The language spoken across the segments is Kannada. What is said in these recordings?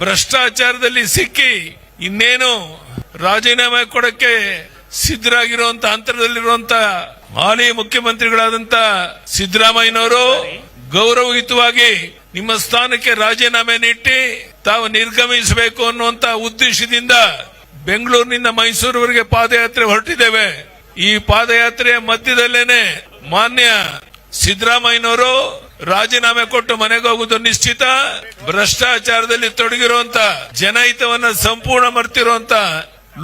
ಭ್ರಷ್ಟಾಚಾರದಲ್ಲಿ ಸಿಕ್ಕಿ ಇನ್ನೇನು ರಾಜೀನಾಮೆ ಕೊಡಕ್ಕೆ ಸಿದ್ಧರಾಗಿರುವಂತ ಹಂತದಲ್ಲಿರುವಂತ ಹಾಲಿ ಮುಖ್ಯಮಂತ್ರಿಗಳಾದಂತ ಸಿದ್ದರಾಮಯ್ಯನವರು ಗೌರವಯುತವಾಗಿ ನಿಮ್ಮ ಸ್ಥಾನಕ್ಕೆ ರಾಜೀನಾಮೆ ನೀಡಿ ತಾವು ನಿರ್ಗಮಿಸಬೇಕು ಅನ್ನುವಂತ ಉದ್ದೇಶದಿಂದ ಬೆಂಗಳೂರಿನಿಂದ ಮೈಸೂರುವರೆಗೆ ಪಾದಯಾತ್ರೆ ಹೊರಟಿದ್ದೇವೆ. ಈ ಪಾದಯಾತ್ರೆಯ ಮಧ್ಯದಲ್ಲೇನೆ ಮಾನ್ಯ ಸಿದ್ದರಾಮಯ್ಯನವರು ರಾಜೀನಾಮೆ ಕೊಟ್ಟು ಮನೆಗೆ ಹೋಗುವುದು ನಿಶ್ಚಿತ. ಭ್ರಷ್ಟಾಚಾರದಲ್ಲಿ ತೊಡಗಿರುವಂತ ಜನಹಿತವನ್ನ ಸಂಪೂರ್ಣ ಮರ್ತಿರುವಂತ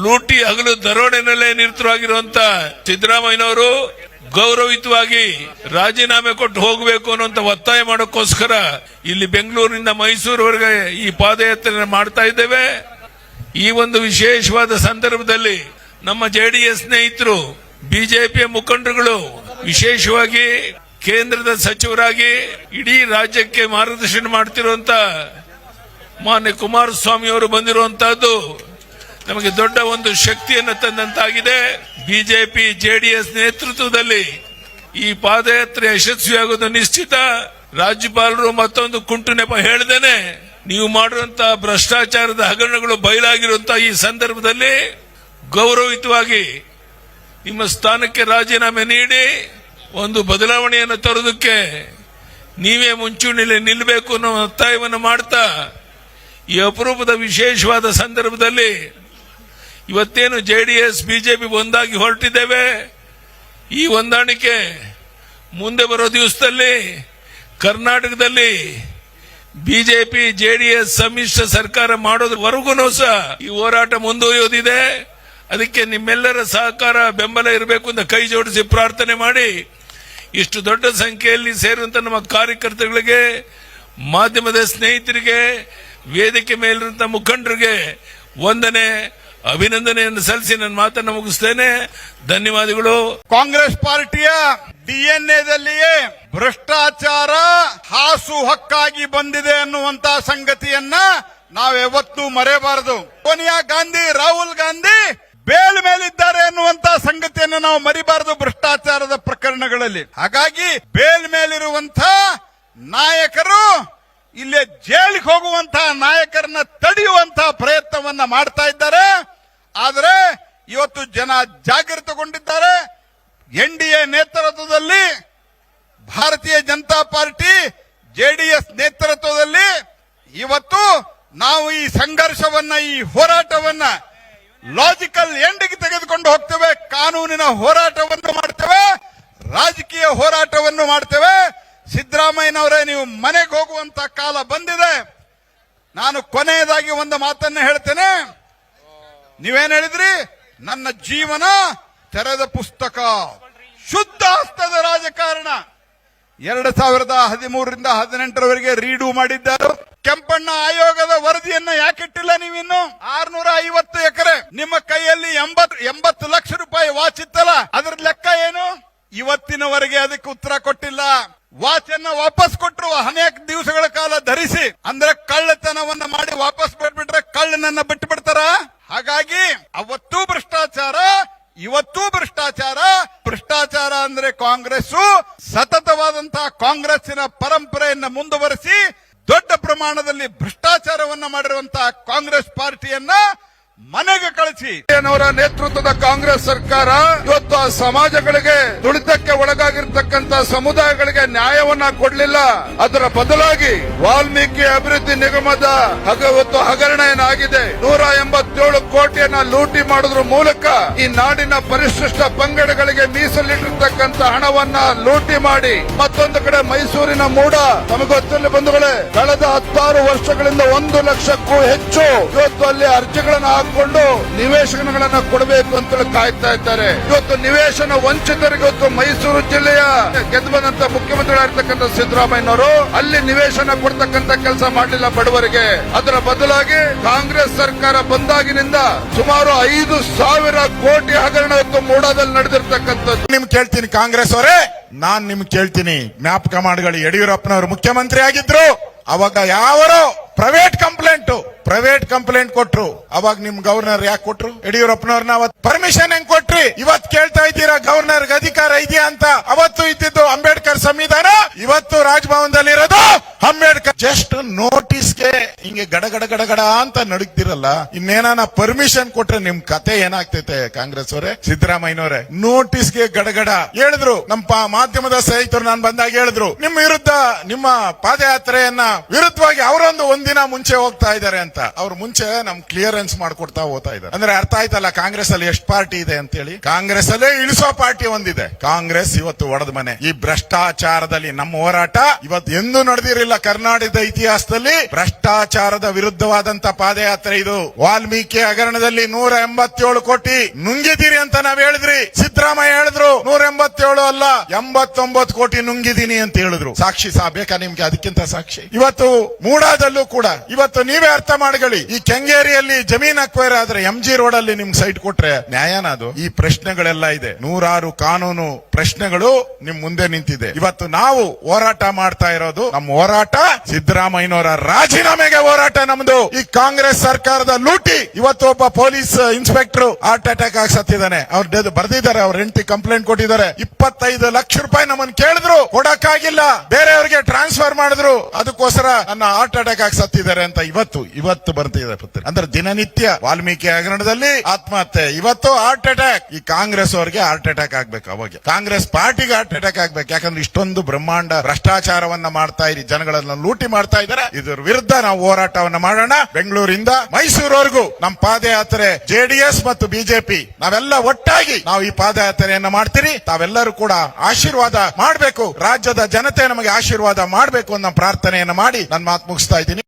ಲೂಟಿ ಹಗಲು ದರೋಡೆನಲ್ಲೇ ನಿರತರಾಗಿರುವಂತ ಸಿದ್ದರಾಮಯ್ಯನವರು ಗೌರವಯುತವಾಗಿ ರಾಜೀನಾಮೆ ಕೊಟ್ಟು ಹೋಗಬೇಕು ಅನ್ನುವಂತ ಒತ್ತಾಯ ಮಾಡೋಕ್ಕೋಸ್ಕರ ಇಲ್ಲಿ ಬೆಂಗಳೂರಿನಿಂದ ಮೈಸೂರುವರೆಗೆ ಈ ಪಾದಯಾತ್ರೆ ಮಾಡ್ತಾ ಇದ್ದೇವೆ. ಈ ಒಂದು ವಿಶೇಷವಾದ ಸಂದರ್ಭದಲ್ಲಿ ನಮ್ಮ ಜೆಡಿಎಸ್ ಸ್ನೇಹಿತರು, ಬಿಜೆಪಿಯ ಮುಖಂಡರುಗಳು, ವಿಶೇಷವಾಗಿ ಕೇಂದ್ರದ ಸಚಿವರಾಗಿ ಇಡೀ ರಾಜ್ಯಕ್ಕೆ ಮಾರ್ಗದರ್ಶನ ಮಾಡ್ತಿರುವಂತ ಮಾನ್ಯ ಕುಮಾರಸ್ವಾಮಿ ಅವರು ಬಂದಿರುವಂತಹದ್ದು ನಮಗೆ ದೊಡ್ಡ ಒಂದು ಶಕ್ತಿಯನ್ನು ತಂದಂತಾಗಿದೆ. ಬಿಜೆಪಿ ಜೆಡಿಎಸ್ ನೇತೃತ್ವದಲ್ಲಿ ಈ ಪಾದಯಾತ್ರೆ ಯಶಸ್ವಿಯಾಗುವುದು ನಿಶ್ಚಿತ. ರಾಜ್ಯಪಾಲರು ಮತ್ತೊಂದು ಕುಂಟು ನೆಪ ಹೇಳ್ದೇನೆ ನೀವು ಮಾಡಿರುವಂತಹ ಭ್ರಷ್ಟಾಚಾರದ ಹಗರಣಗಳು ಬಯಲಾಗಿರುವಂತಹ ಈ ಸಂದರ್ಭದಲ್ಲಿ ಗೌರವಯುತವಾಗಿ ನಿಮ್ಮ ಸ್ಥಾನಕ್ಕೆ ರಾಜೀನಾಮೆ ನೀಡಿ ಒಂದು ಬದಲಾವಣೆಯನ್ನು ತರೋದಕ್ಕೆ ನೀವೇ ಮುಂಚೂಣಿಯಲ್ಲಿ ನಿಲ್ಲಬೇಕು ಅನ್ನೋ ಒತ್ತಾಯವನ್ನು ಮಾಡ್ತಾ ಈ ಅಪರೂಪದ ವಿಶೇಷವಾದ ಸಂದರ್ಭದಲ್ಲಿ ಇವತ್ತೇನು ಜೆಡಿಎಸ್ ಬಿಜೆಪಿ ಒಂದಾಗಿ ಹೊರಟಿದ್ದೇವೆ, ಈ ಹೊಂದಾಣಿಕೆ ಮುಂದೆ ಬರೋ ದಿವಸದಲ್ಲಿ ಕರ್ನಾಟಕದಲ್ಲಿ ಬಿಜೆಪಿ ಜೆಡಿಎಸ್ ಸಮ್ಮಿಶ್ರ ಸರ್ಕಾರ ಮಾಡೋದವರೆಗೂ ಸಹ ಈ ಹೋರಾಟ ಮುಂದುವರಿಯೋದಿದೆ. ಅದಕ್ಕೆ ನಿಮ್ಮೆಲ್ಲರ ಸಹಕಾರ ಬೆಂಬಲ ಇರಬೇಕು ಅಂತ ಕೈ ಜೋಡಿಸಿ ಪ್ರಾರ್ಥನೆ ಮಾಡಿ, ಇಷ್ಟು ದೊಡ್ಡ ಸಂಖ್ಯೆಯಲ್ಲಿ ಸೇರುವಂತ ನಮ್ಮ ಕಾರ್ಯಕರ್ತರಿಗೆ, ಮಾಧ್ಯಮದ ಸ್ನೇಹಿತರಿಗೆ, ವೇದಿಕೆ ಮೇಲಿರುವಂತ ಮುಖಂಡರಿಗೆ ವಂದನೆ ಅಭಿನಂದನೆಯನ್ನು ಸಲ್ಲಿಸಿ ನನ್ನ ಮಾತನ್ನು ಮುಗಿಸ್ತೇನೆ. ಧನ್ಯವಾದಗಳು. ಕಾಂಗ್ರೆಸ್ ಪಾರ್ಟಿಯ ಡಿಎನ್ಎದಲ್ಲಿಯೇ ಭ್ರಷ್ಟಾಚಾರ ಹಾಸುಹಕ್ಕಾಗಿ ಬಂದಿದೆ ಅನ್ನುವಂತ ಸಂಗತಿಯನ್ನ ನಾವ್ಯಾವತ್ತೂ ಮರೆಯಬಾರದು. ಸೋನಿಯಾ ಗಾಂಧಿ, ರಾಹುಲ್ ಗಾಂಧಿ ಬೇಲ್ ಮೇಲಿದ್ದಾರೆ ಅನ್ನುವಂತ ಸಂಗತಿಯನ್ನು ನಾವು ಮರಿಬಾರದು ಭ್ರಷ್ಟಾಚಾರದ ಪ್ರಕರಣಗಳಲ್ಲಿ. ಹಾಗಾಗಿ ಬೇಲ್ ಮೇಲಿರುವಂತ ನಾಯಕರು ಇಲ್ಲೇ ಜೈಲಿಗೆ ಹೋಗುವಂತಹ ನಾಯಕರನ್ನ ತಡೆಯುವಂತಹ ಪ್ರಯತ್ನವನ್ನ ಮಾಡ್ತಾ ಇದ್ದಾರೆ. ಆದರೆ ಇವತ್ತು ಜನ ಜಾಗೃತಗೊಂಡಿದ್ದಾರೆ. ಎನ್ಡಿಎ ನೇತೃತ್ವದಲ್ಲಿ ಭಾರತೀಯ ಜನತಾ ಪಾರ್ಟಿ, ಜೆಡಿಎಸ್ ನೇತೃತ್ವದಲ್ಲಿ ಇವತ್ತು ನಾವು ಈ ಸಂಘರ್ಷವನ್ನ, ಈ ಹೋರಾಟವನ್ನ ಲಾಜಿಕಲ್ ಎಂಡಿಗೆ ತೆಗೆದುಕೊಂಡು ಹೋಗ್ತೇವೆ. ಕಾನೂನಿನ ಹೋರಾಟವನ್ನು ಮಾಡ್ತೇವೆ, ರಾಜಕೀಯ ಹೋರಾಟವನ್ನು ಮಾಡ್ತೇವೆ. ಸಿದ್ದರಾಮಯ್ಯನವರೇ, ನೀವು ಮನೆಗೆ ಹೋಗುವಂತ ಕಾಲ ಬಂದಿದೆ. ನಾನು ಕೊನೆಯದಾಗಿ ಒಂದು ಮಾತನ್ನ ಹೇಳ್ತೇನೆ. ನೀವೇನ್ ಹೇಳಿದ್ರಿ? ನನ್ನ ಜೀವನ ತೆರೆದ ಪುಸ್ತಕ, ಶುದ್ಧ ಹಸ್ತದ ರಾಜಕಾರಣ. 2013ರಿಂದ 2018ರವರೆಗೆ ರೀಡು ಮಾಡಿದ್ದಾರೆ. ಕೆಂಪಣ್ಣ ಆಯೋಗದ ವರದಿಯನ್ನ ಯಾಕಿಟ್ಟಿಲ್ಲ ನೀವಿನ್ನು? 650 ಎಕರೆ ನಿಮ್ಮ ಕೈಯಲ್ಲಿ 80 ಲಕ್ಷ ರೂಪಾಯಿ ವಾಚ್ ಇತ್ತಲ್ಲ, ಅದರ ಲೆಕ್ಕ ಏನು? ಇವತ್ತಿನವರೆಗೆ ಅದಕ್ಕೆ ಉತ್ತರ ಕೊಟ್ಟಿಲ್ಲ. ವಾಚ್ ಅನ್ನ ವಾಪಸ್ ಕೊಟ್ಟರು, ಅನೇಕ ದಿವಸಗಳ ಕಾಲ ಧರಿಸಿ. ಅಂದ್ರೆ ಕಳ್ಳತನವನ್ನ ಮಾಡಿ ವಾಪಸ್ ಬಿಟ್ಬಿಟ್ರೆ ಕಳ್ಳನನ್ನ ಬಿಟ್ಟು ಬಿಡ್ತಾರ. ಹಾಗಾಗಿ ಅವತ್ತೂ ಭ್ರಷ್ಟಾಚಾರ, ಇವತ್ತೂ ಭ್ರಷ್ಟಾಚಾರ. ಭ್ರಷ್ಟಾಚಾರ ಅಂದ್ರೆ ಕಾಂಗ್ರೆಸ್ ಸತತವಾದಂತಹ ಕಾಂಗ್ರೆಸ್ಸಿನ ಪರಂಪರೆಯನ್ನ ಮುಂದುವರಿಸಿ ದೊಡ್ಡ ಪ್ರಮಾಣದಲ್ಲಿ ಭ್ರಷ್ಟಾಚಾರವನ್ನ ಮಾಡಿರುವಂತಹ ಕಾಂಗ್ರೆಸ್ ಪಾರ್ಟಿಯನ್ನ ಮನೆಗೆ ಕಳಿಸಿ ಅವರ ನೇತೃತ್ವದ ಕಾಂಗ್ರೆಸ್ ಸರ್ಕಾರ ಇವತ್ತು ಆ ಸಮಾಜಗಳಿಗೆ, ತುಳಿತಕ್ಕೆ ಒಳಗಾಗಿರ್ತಕ್ಕಂಥ ಸಮುದಾಯಗಳಿಗೆ ನ್ಯಾಯವನ್ನ ಕೊಡಲಿಲ್ಲ. ಅದರ ಬದಲಾಗಿ ವಾಲ್ಮೀಕಿ ಅಭಿವೃದ್ಧಿ ನಿಗಮದ ಇವತ್ತು ಹಗರಣ ಏನಾಗಿದೆ, 187 ಕೋಟಿಯನ್ನ ಲೂಟಿ ಮಾಡೋದ್ರ ಮೂಲಕ ಈ ನಾಡಿನ ಪರಿಶಿಷ್ಟ ಪಂಗಡಗಳಿಗೆ ಮೀಸಲಿಟ್ಟಿರ್ತಕ್ಕಂಥ ಹಣವನ್ನ ಲೂಟಿ ಮಾಡಿ, ಮತ್ತೊಂದು ಕಡೆ ಮೈಸೂರಿನ ಮೂಡ, ನಮಗೆ ಗೊತ್ತಿಲ್ಲ ಬಂಧುಗಳೇ, ಕಳೆದ 16 ವರ್ಷಗಳಿಂದ 1 ಲಕ್ಷಕ್ಕೂ ಹೆಚ್ಚು ಇವತ್ತು ಅಲ್ಲಿ ಅರ್ಜಿಗಳನ್ನು ಕೊಂಡು ನಿವೇಶನಗಳನ್ನ ಕೊಡಬೇಕು ಅಂತ ಕಾಯ್ತಾ ಇದ್ದಾರೆ. ಇವತ್ತು ನಿವೇಶನ ವಂಚಿತರಿಗೆ ಇವತ್ತು ಮೈಸೂರು ಜಿಲ್ಲೆಯ ಗೆದ್ದು ಬಂದಂತ ಮುಖ್ಯಮಂತ್ರಿಗಳಾಗಿರ್ತಕ್ಕಂಥ ಸಿದ್ದರಾಮಯ್ಯನವರು ಅಲ್ಲಿ ನಿವೇಶನ ಕೊಡ್ತಕ್ಕಂಥ ಕೆಲಸ ಮಾಡಲಿಲ್ಲ ಬಡವರಿಗೆ. ಅದರ ಬದಲಾಗಿ ಕಾಂಗ್ರೆಸ್ ಸರ್ಕಾರ ಬಂದಾಗಿನಿಂದ ಸುಮಾರು 5,000 ಕೋಟಿ ಹಗರಣ ಇವತ್ತು ಮೂಡಾದಲ್ಲಿ ನಡೆದಿರ್ತಕ್ಕಂಥದ್ದು. ನಿಮ್ಗೆ ಕೇಳ್ತೀನಿ ಕಾಂಗ್ರೆಸ್ ಅವರೇ, ನಾನ್ ನಿಮ್ಗೆ ಕೇಳ್ತೀನಿ, ಜ್ಞಾಪಕ ಮಾಡಿಗಳು, ಯಡಿಯೂರಪ್ಪನವರು ಮುಖ್ಯಮಂತ್ರಿ ಆಗಿದ್ರು ಅವಾಗ ಯಾವರೋ ಪ್ರೈವೇಟ್ ಕಂಪ್ಲೇಂಟ್ ಕೊಟ್ರು. ಅವಾಗ ನಿಮ್ ಗವರ್ನರ್ ಯಾಕೆ ಕೊಟ್ರು? ಯಡಿಯೂರಪ್ಪನವ್ರನ್ನ ಅವತ್ತು ಪರ್ಮಿಷನ್ ಹೆಂಗ್ ಕೊಟ್ರು? ಕೊಟ್ರಿ. ಇವತ್ ಕೇಳ್ತಾ ಇದ್ದೀರಾ ಗವರ್ನರ್ಗೆ ಅಧಿಕಾರ ಇದೆಯಾ ಅಂತ. ಅವತ್ತು ಇದ್ದಿದ್ದು ಅಂಬೇಡ್ಕರ್ ಸಂವಿಧಾನ, ಇವತ್ತು ರಾಜಭವನದಲ್ಲಿ ಇರೋದು ಅಂಬೇಡ್ಕರ್. ಜಸ್ಟ್ ನೋಟಿಸ್ಗೆ ಹಿಂಗೆ ಗಡಗಡ ಗಡಗಡ ಅಂತ ನಡುಗ್ತಿರಲ್ಲ, ಇನ್ನೇನ ಪರ್ಮಿಷನ್ ಕೊಟ್ರೆ ನಿಮ್ ಕತೆ ಏನಾಗ್ತೈತೆ ಕಾಂಗ್ರೆಸ್ ಅವರೇ, ಸಿದ್ದರಾಮಯ್ಯನವರೇ. ನೋಟಿಸ್ಗೆ ಗಡಗಡ ಹೇಳಿದ್ರು. ನಮ್ಮ ಮಾಧ್ಯಮದ ಸ್ನೇಹಿತರು ನಾನು ಬಂದಾಗ ಹೇಳಿದ್ರು, ನಿಮ್ಮ ವಿರುದ್ಧ ನಿಮ್ಮ ಪಾದಯಾತ್ರೆಯನ್ನ ವಿರುದ್ಧವಾಗಿ ಅವರೊಂದು ಒಂದಿನ ಮುಂಚೆ ಹೋಗ್ತಾ ಇದ್ದಾರೆ ಅಂತ. ಅವ್ರು ಮುಂಚೆ ನಮ್ ಕ್ಲಿಯರೆನ್ಸ್ ಮಾಡ್ಕೊಡ್ತಾ ಹೋಗ್ತಾ ಇದ್ದಾರೆ. ಅಂದ್ರೆ ಅರ್ಥ ಆಯ್ತಲ್ಲ ಕಾಂಗ್ರೆಸ್ ಅಲ್ಲಿ ಎಷ್ಟು ಪಾರ್ಟಿ ಇದೆ ಅಂತ ಹೇಳಿ. ಕಾಂಗ್ರೆಸ್ ಅಲ್ಲೇ ಇಳಿಸೋ ಪಾರ್ಟಿ ಒಂದಿದೆ. ಕಾಂಗ್ರೆಸ್ ಇವತ್ತು ಒಡೆದ ಮನೆ. ಈ ಭ್ರಷ್ಟಾಚಾರದಲ್ಲಿ ನಮ್ಮ ಹೋರಾಟ ಇವತ್ತು ಎಂದೂ ನಡೆದಿರಲಿಲ್ಲ ಕರ್ನಾಟಕದ ಇತಿಹಾಸದಲ್ಲಿ. ಭ್ರಷ್ಟಾಚಾರದ ವಿರುದ್ಧವಾದಂತ ಪಾದಯಾತ್ರೆ ಇದು. ವಾಲ್ಮೀಕಿ ಹಗರಣದಲ್ಲಿ 187 ಕೋಟಿ ನುಂಗಿದ್ದೀರಿ ಅಂತ ನಾವ್ ಹೇಳಿದ್ರಿ. ಸಿದ್ದರಾಮಯ್ಯ ಹೇಳಿದ್ರು 187 ಅಲ್ಲ 89 ಕೋಟಿ ನುಂಗಿದೀನಿ ಅಂತ ಹೇಳಿದ್ರು. ಸಾಕ್ಷಿ ಬೇಕಾ ನಿಮ್ಗೆ? ಅದಕ್ಕಿಂತ ಸಾಕ್ಷಿ ಇವತ್ತು ಮೂಡಾದಲ್ಲೂ ಕೂಡ ಇವತ್ತು ನೀವೇ ಅರ್ಥ ಮಾಡ್ಕೊಳ್ಳಿ. ಈ ಕೆಂಗೇರಿಯಲ್ಲಿ ಜಮೀನ್ ಅಕ್ವೈರ್ ಆದ್ರೆ MG ರೋಡ್ ಅಲ್ಲಿ ನಿಮ್ಗೆ ಸೈಟ್ ಕೊಟ್ರೆ ನ್ಯಾಯನ ಅದು? ಈ ಪ್ರಶ್ನೆಗಳೆಲ್ಲ ಇದೆ. 106 ಕಾನೂನು ಪ್ರಶ್ನೆಗಳು ನಿಮ್ ಮುಂದೆ ನಿಂತಿದೆ. ಇವತ್ತು ನಾವು ಹೋರಾಟ ಮಾಡ್ತಾ ಇರೋದು, ನಮ್ಮ ಹೋರಾಟ ಸಿದ್ದರಾಮಯ್ಯನವರ ರಾಜೀನಾಮೆಗೆ ಹೋರಾಟ ನಮ್ದು. ಈ ಕಾಂಗ್ರೆಸ್ ಸರ್ಕಾರದ ಲೂಟಿ. ಇವತ್ತು ಒಬ್ಬ ಪೊಲೀಸ್ ಇನ್ಸ್ಪೆಕ್ಟರ್ ಹಾರ್ಟ್ ಅಟ್ಯಾಕ್ ಆಗಿ ಸತ್ತಿದ್ದಾನೆ. ಅವ್ರು ಬರ್ದಿದ್ದಾರೆ, ಅವ್ರ ಹೆಂಡತಿ ಕಂಪ್ಲೇಂಟ್ ಕೊಟ್ಟಿದ್ದಾರೆ. 25 ಲಕ್ಷ ರೂಪಾಯಿ ನಮ್ಮನ್ನು ಕೇಳಿದ್ರು, ಕೊಡಕ್ಕಾಗಿಲ್ಲ. ಬೇರೆಯವ್ರಿಗೆ ಟ್ರಾನ್ಸ್ಫರ್ ಮಾಡಿದ್ರು, ಅದಕ್ಕೋಸ್ಕರ ನನ್ನ ಹಾರ್ಟ್ ಅಟ್ಯಾಕ್ ಆಗಿ ಸತ್ತಿದ್ದಾರೆ ಅಂತ ಇವತ್ತು ಬರ್ತಿದೆ ಪತ್ರ. ಅಂದ್ರೆ ದಿನನಿತ್ಯ ವಾಲ್ಮೀಕಿ ಹಗರಣದಲ್ಲಿ ಆತ್ಮಹತ್ಯೆ, ಇವತ್ತು ಹಾರ್ಟ್ ಅಟ್ಯಾಕ್. ಈ ಕಾಂಗ್ರೆಸ್ ಅವರಿಗೆ ಹಾರ್ಟ್ ಅಟ್ಯಾಕ್ ಆಗ್ಬೇಕು, ಅವಾಗ ಕಾಂಗ್ರೆಸ್ ಪಾರ್ಟಿಗೆ ಹಾರ್ಟ್ ಅಟ್ಯಾಕ್ ಆಗ್ಬೇಕು. ಯಾಕಂದ್ರೆ ಇಷ್ಟೊಂದು ಬ್ರಹ್ಮಾಂಡ ಭ್ರಷ್ಟಾಚಾರವನ್ನ ಮಾಡ್ತಾ ಇರಿ, ಜನಗಳನ್ನ ಲೂಟಿ ಮಾಡ್ತಾ ಇದ್ದಾರೆ. ಇದರ ವಿರುದ್ಧ ನಾವು ಹೋರಾಟವನ್ನ ಮಾಡೋಣ. ಬೆಂಗಳೂರಿಂದ ಮೈಸೂರುವರೆಗೂ ನಮ್ಮ ಪಾದಯಾತ್ರೆ JDS ಮತ್ತು ಬಿಜೆಪಿ ನಾವೆಲ್ಲ ಒಟ್ಟಾಗಿ ನಾವು ಈ ಪಾದಯಾತ್ರೆಯನ್ನ ಮಾಡ್ತೀರಿ. ತಾವೆಲ್ಲರೂ ಕೂಡ ಆಶೀರ್ವಾದ ಮಾಡಬೇಕು. ರಾಜ್ಯದ ಜನತೆ ನಮಗೆ ಆಶೀರ್ವಾದ ಮಾಡಬೇಕು ಅನ್ನೋ ಪ್ರಾರ್ಥನೆಯನ್ನ ಮಾಡಿ ನನ್ನ ಮಾತು ಮುಗಿಸ್ತಾ ಇದ್ದೀನಿ.